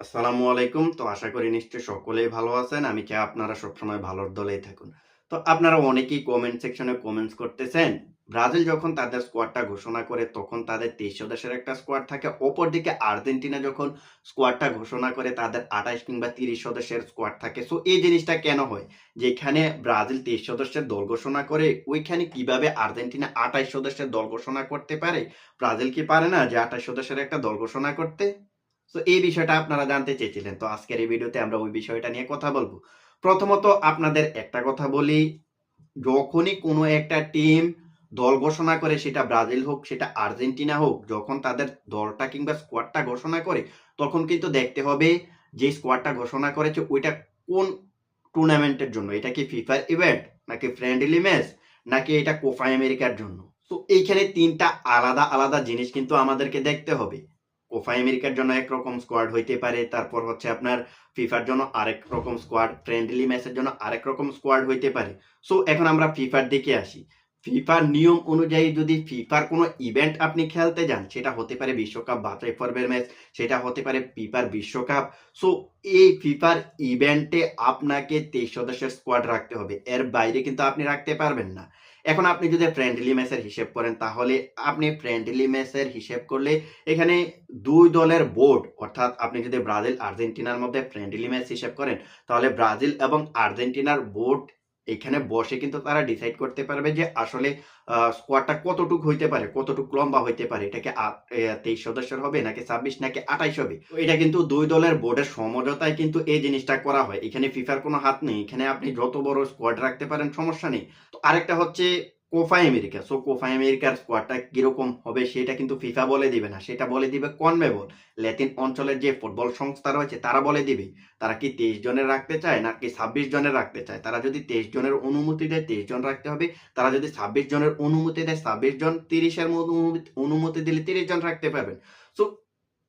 আসসালামু আলাইকুম। তো আশা করি নিশ্চয়ই সকলেই ভালো আছেন। আমি চাই আপনারা সবসময় ভালোর দলেই থাকুন। তো আপনারা অনেকেই কমেন্ট সেকশনে কমেন্টস করতেছেন। ব্রাজিল যখন তাদের স্কোয়াডটা ঘোষণা করে তখন তাদের ২৩ সদস্যের একটা স্কোয়াড থাকে। অপরদিকে আর্জেন্টিনা যখন স্কোয়াডটা ঘোষণা করে তাদের ২৮ কিংবা ৩০ সদস্যের স্কোয়াড থাকে। সো এই জিনিসটা কেন হয়? যেখানে ব্রাজিল ২৩ সদস্যের দল ঘোষণা করে ওইখানে কিভাবে আর্জেন্টিনা ২৮ সদস্যের দল ঘোষণা করতে পারে? ব্রাজিল কি পারে না যে ২৮ সদস্যের একটা দল ঘোষণা করতে? তো এই বিষয়টা আপনারা জানতে চেয়েছিলেন। তো আজকের এই ভিডিওতে আমরা ওই বিষয়টা নিয়ে কথা বলব। প্রথমত আপনাদের একটা কথা বলি, যখনই কোনো একটা টিম দল ঘোষণা করে সেটা ব্রাজিল হোক, সেটা আর্জেন্টিনা হোক, যখন তাদের দলটা কিংবা স্কোয়াডটা ঘোষণা করে, তখন কিন্তু দেখতে হবে যে স্কোয়াডটা ঘোষণা করেছে ওইটা কোন টুর্নামেন্টের জন্য। এটা কি ফিফার ইভেন্ট, নাকি ফ্রেন্ডলি ম্যাচ, নাকি এটা কোপা আমেরিকার জন্য। তো এইখানে ৩ টা আলাদা, আলাদা জিনিস কিন্তু আমাদেরকে দেখতে হবে। কোপা আমেরিকার জন্য একরকম স্কোয়াড হইতে পারে। তারপর হচ্ছে আপনার ফিফার জন্য আরেক রকম স্কোয়াড, ফ্রেন্ডলি ম্যাচের জন্য আরেক রকম স্কোয়াড হইতে পারে। সো এখন আমরা ফিফার দিকে আসি। ফিফার নিয়ম অনুযায়ী যদি ফিফার কোনো ইভেন্ট আপনি খেলতে যান, সেটা হতে পারে বিশ্বকাপ বাছাই পর্বের ম্যাচ, সেটা হতে পারে ফিফার বিশ্বকাপ। সো এই ফিফার ইভেন্টে আপনাকে ২৩ সদস্যের স্কোয়াড রাখতে হবে। এর বাইরে কিন্তু আপনি রাখতে পারবেন না। এখন আপনি যদি ফ্রেন্ডলি ম্যাচের হিসেব করেন, তাহলে আপনি ফ্রেন্ডলি ম্যাচের হিসেব করলে এখানে ২ দলের বোর্ড, অর্থাৎ আপনি যদি ব্রাজিল আর্জেন্টিনার মধ্যে ফ্রেন্ডলি ম্যাচ হিসেব করেন, তাহলে ব্রাজিল এবং আর্জেন্টিনার বোর্ড এখানে বসে কিন্তু তারা ডিসাইড করতে পারবে যে আসলে স্কোয়াডটা কতটুক হইতে পারে, কতটুক লম্বা হইতে পারে। এটা কি ২৩ সদস্যের হবে, নাকি ২৬, নাকি ২৮ হবে। তো এটা কিন্তু ২ দলের বোর্ডের সমঝোতায় কিন্তু এই জিনিসটা করা হয়। এখানে ফিফার কোনো হাত নেই। এখানে আপনি যত বড় স্কোয়াড রাখতে পারেন, সমস্যা নেই। তো আরেকটা হচ্ছে কোপা আমেরিকা। সো কোপা আমেরিকার স্কোয়াডটা কিরকম হবে সেটা কিন্তু ফিফা বলে দিবে না। সেটা বলে দিবে কনমেবল। ল্যাতিন অঞ্চলের যে ফুটবল সংস্থা রয়েছে তারা বলে দিবে। তারা কি ২৩ জনের রাখতে চায়, নাকি ২৬ জনের রাখতে চায়। তারা যদি ২৩ জনের অনুমতি দেয় ২৩ জন রাখতে হবে। তারা যদি ২৬ জনের অনুমতি দেয় ২৬ জন, ৩০ এর অনুমতি দিলে ৩০ জন রাখতে পারবেন। সো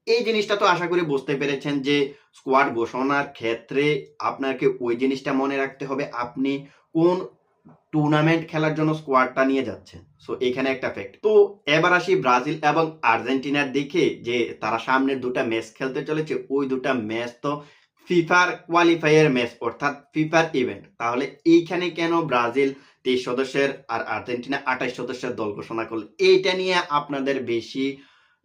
এই জিনিসটা তো আশা করি বুঝতে পেরেছেন যে স্কোয়াড ঘোষণার ক্ষেত্রে আপনাকে ওই জিনিসটা মনে রাখতে হবে আপনি কোন টুর্নামেন্ট খেলার জন্য স্কোয়াডটা নিয়ে যাচ্ছেন। সো এখানে একটা ফ্যাক্ট। তো এবার আসি ব্রাজিল এবং আর্জেন্টিনার দিকে, যে তারা সামনের ২ টা ম্যাচ খেলতে চলেছে। ওই ২ টা ম্যাচ তো ফিফার কোয়ালিফায়ার ম্যাচ, অর্থাৎ ফিফার ইভেন্ট। তাহলে এইখানে কেন ব্রাজিল ২৩ সদস্যের আর আর্জেন্টিনা ২৮ সদস্যের দল ঘোষণা করল? এইটা নিয়ে আপনাদের বেশি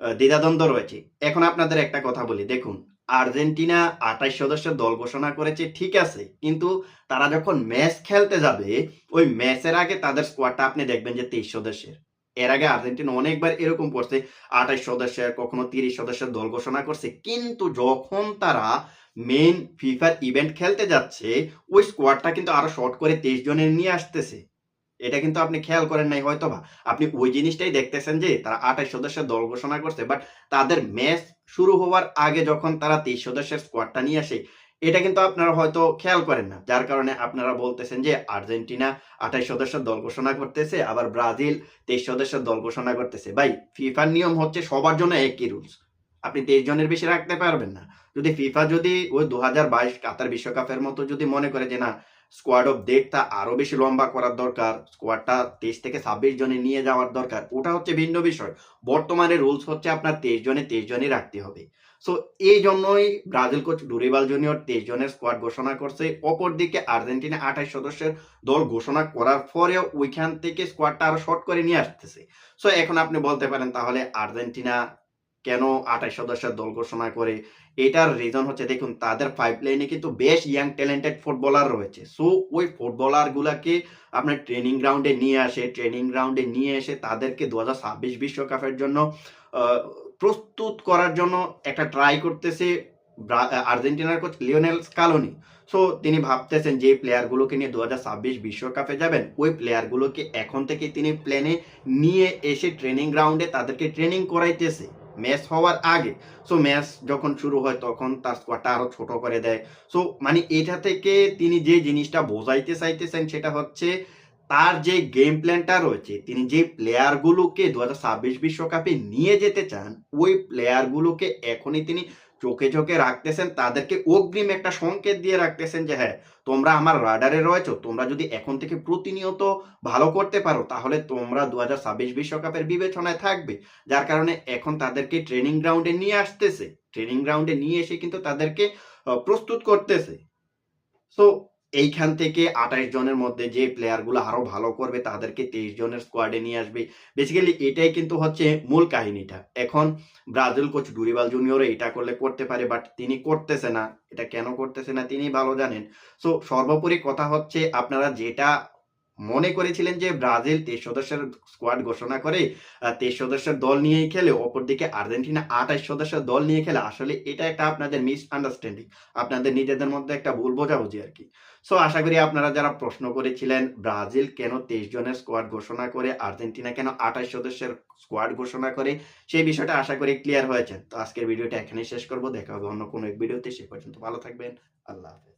দ্বিধাদ্বন্দ্ব রয়েছে। এখন আপনাদের একটা কথা বলি, দেখুন আর্জেন্টিনা ২৮ সদস্যের দল ঘোষণা করেছে, ঠিক আছে। কিন্তু তারা যখন ম্যাচ খেলতে যাবে, ওই ম্যাচের আগে তাদের স্কোয়াডটা আপনি দেখবেন যে ২৩ সদস্যের। এর আগে আর্জেন্টিনা অনেকবার এরকম করছে, ২৮ সদস্যের, কখনো ৩০ সদস্যের দল ঘোষণা করছে। কিন্তু যখন তারা মেইন ফিফার ইভেন্ট খেলতে যাচ্ছে, ওই স্কোয়াডটা কিন্তু আরো শর্ট করে ২৩ জনের নিয়ে আসতেছে। এটা কিন্তু আপনি খেয়াল করেন নাই হয়তোবা। আপনি ওই জিনিসটাই দেখতেছেন যে তারা ২৮ সদস্যের দল ঘোষণা করছে। বাট তাদের ম্যাচ শুরু হওয়ার আগে যখন তারা ২৩ সদস্যের স্কোয়াডটা নিয়ে আসে, এটা কিন্তু আপনারা হয়তো খেয়াল করেন না। যার কারণে আপনারা বলতেছেন যে আর্জেন্টিনা ২৮ সদস্যের দল ঘোষণা করতেছে, আবার ব্রাজিল ২৩ সদস্যের দল ঘোষণা করতেছে। ভাই, ফিফার নিয়ম হচ্ছে সবার জন্য একই রুলস। আপনি ২৩ জনের বেশি রাখতে পারবেন না। যদি ফিফা যদি ওই ২০২২ কাতার বিশ্বকাপের মতো যদি মনে করে যে না, স্কোয়াড অফ ডেথটা আরো বেশি লম্বা করার দরকার, স্কোয়াডটা ২৩ থেকে ২৬ জনে নিয়ে যাওয়ার দরকার, ওটা হচ্ছে ভিন্ন বিষয়। বর্তমানে রুলস হচ্ছে আপনার ২৩ জনে ২৩ জনই রাখতে হবে। সো এই জন্যই ব্রাজিল কোচ ডুরিবাল জুনিয়র ২৩ জনের স্কোয়াড ঘোষণা করছে। অপরদিকে আর্জেন্টিনা ২৮ সদস্যের দল ঘোষণা করার পরেও ওইখান থেকে স্কোয়াডটা আরো শর্ট করে নিয়ে আসতেছে। সো এখন আপনি বলতে পারেন তাহলে আর্জেন্টিনা কেন ২৮ সদস্যের দল ঘোষণা করে? এটার রিজন হচ্ছে, দেখুন তাদের পাইপলাইনে কিন্তু বেশ ইয়াং ট্যালেন্টেড ফুটবলার রয়েছে। সো ওই ফুটবলার গুলাকে আপনার ট্রেনিং গ্রাউন্ডে নিয়ে আসে, ট্রেনিং গ্রাউন্ডে নিয়ে এসে তাদেরকে ২০২৬ বিশ্বকাপের জন্য প্রস্তুত করার জন্য একটা ট্রাই করতেছে আর্জেন্টিনার কোচ লিওনেল স্কালোনি। সো তিনি ভাবতেছেন যে প্লেয়ার গুলোকে নিয়ে ২০২৬ বিশ্বকাপে যাবেন, ওই প্লেয়ার গুলোকে এখন থেকে তিনি প্ল্যানে নিয়ে এসে ট্রেনিং গ্রাউন্ডে তাদেরকে ট্রেনিং করাইতেছে ম্যাচ হওয়ার আগে। সো ম্যাচ যখন শুরু হয় তখন তার স্কোয়াডটা আরো ছোট করে দেয়। সো মানে এটা থেকে তিনি যে জিনিসটা বোঝাইতে চাইতেছেন সেটা হচ্ছে তার যে গেম প্ল্যানটা রয়েছে, তিনি যে প্লেয়ার গুলোকে ২০২৬ বিশ্বকাপে নিয়ে যেতে চান, ওই প্লেয়ার গুলোকে এখনই তিনি চোখে, চোখে রাখতেছেন, তাদেরকে অগ্রিম একটা সংকেত দিয়ে রাখতেছেন যে হ্যাঁ, তোমরা আমার রাডারে রয়েছো। তোমরা যদি এখন থেকে প্রতিনিয়ত ভালো করতে পারো তাহলে তোমরা ২০২৬ বিশ্বকাপের বিবেচনায় থাকবে। যার কারণে এখন তাদেরকে ট্রেনিং গ্রাউন্ডে নিয়ে আসতেছে। ট্রেনিং গ্রাউন্ডে নিয়ে এসে কিন্তু তাদেরকে প্রস্তুত করতেছে। সো এইখান থেকে ২৮ জনের মধ্যে যে প্লেয়ার গুলো আরো ভালো করবে তাদেরকে ২৩ জনের স্কোয়াডে নিয়ে আসবে। বেসিক্যালি এটাই কিন্তু হচ্ছে মূল কাহিনীটা। এখন ব্রাজিল কোচ ডুরিবাল জুনিয়র এটা করলে করতে পারে বাট তিনি করতেছে না। এটা কেন করতেছে না তিনিই ভালো জানেন। সো সর্বোপরি কথা হচ্ছে আপনারা যেটা মনে করেছিলেন যে ব্রাজিল ২৩ সদস্যের স্কোয়াড ঘোষণা করে ২৩ সদস্যের দল নিয়েই খেলে, অপরদিকে আর্জেন্টিনা ২৮ সদস্যের দল নিয়ে খেলে। আসলে এটা একটা আপনাদের মিসআন্ডারস্ট্যান্ডিং। আপনাদের নিজেদের মধ্যে একটা ভুল বোঝাবুঝি আরকি। সো আশা করি আপনারা যারা প্রশ্ন করেছিলেন ব্রাজিল কেন ২৩ জনের স্কোয়াড ঘোষণা করে, আর্জেন্টিনা কেন ২৮ সদস্যের স্কোয়াড ঘোষণা করে, সেই বিষয়টা আশা করি ক্লিয়ার হয়েছেন। তো আজকের ভিডিওটা এখানেই শেষ করব। দেখা হবে অন্য কোনো এক ভিডিওতে। সে পর্যন্ত ভালো থাকবেন। আল্লাহ হাফেজ।